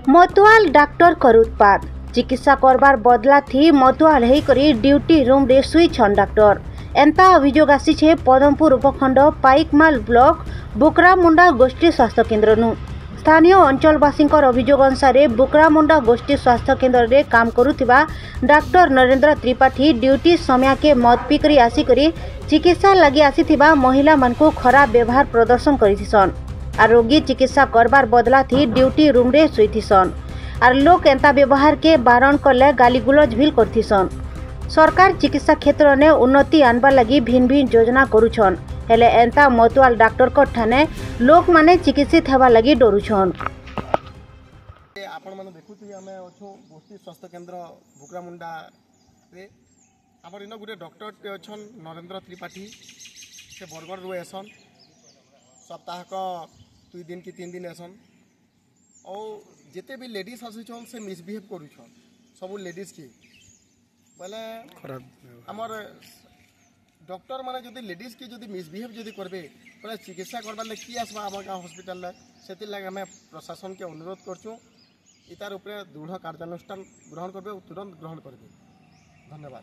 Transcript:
मतुआल doctor कर उत्पात चिकित्सा करबार बदला थी मतुआल होकर ड्यूटी रूम रे सुईछन डाक्टर। एंता अभियोग आसी पदमपुर उपखंड पाइकमाल ब्लॉक बुकरामुंडा गोष्ठी स्वास्थ्य केन्द्र नु। स्थानीय अंचलवासी अभियोग अनुसार बुकरामुंडा गोष्ठी स्वास्थ्य केन्द्र रे काम करुथिबा डाक्टर नरेंद्र त्रिपाठी ड्यूटी समय के मद पिकरी आसिकरी चिकित्सा लगी आसीथिबा महिला मानकु खराब व्यवहार प्रदर्शन करिथिसन। आर रोगी चिकित्सा करबार बदला थी ड्यूटी रूम रे सुईथिसन। आर लोक एंता व्यवहार के बारण कले गालीगुलज भी करथिसन। सरकार चिकित्सा क्षेत्र ने उन्नति आनबा लगी भिन्न भिन्न योजना करुछन, हेले एंता मतुआल डाक्टर को ठाने लोक माने चिकित्सित हेबा लगी डरुछन। आपण माने देखुथि हमें अछो गोष्ठी स्वास्थ्य केन्द्र बुकरामुंडा रे हमर इन गुटे डॉक्टर टे अछन नरेंद्र त्रिपाठी से बरगढ़ रो एसन सप्ताह का 2 दिन की 3 दिन एसन और जिते भी लेडीज आसुछन से मिसबिहेव करूछन सब लेडीज की बोले हमर डॉक्टर माने जदि लेडीज की जदि मिसबिहेव जदि करबे बोले चिकित्सा करबा ले की आसबा हमर गांव हॉस्पिटल ले सेति लागे हमें प्रशासन के अनुरोध करछु इतार ऊपर दृढ़ कार्यानुष्ठान ग्रहण करबे तुरंत ग्रहण करबे। धन्यवाद।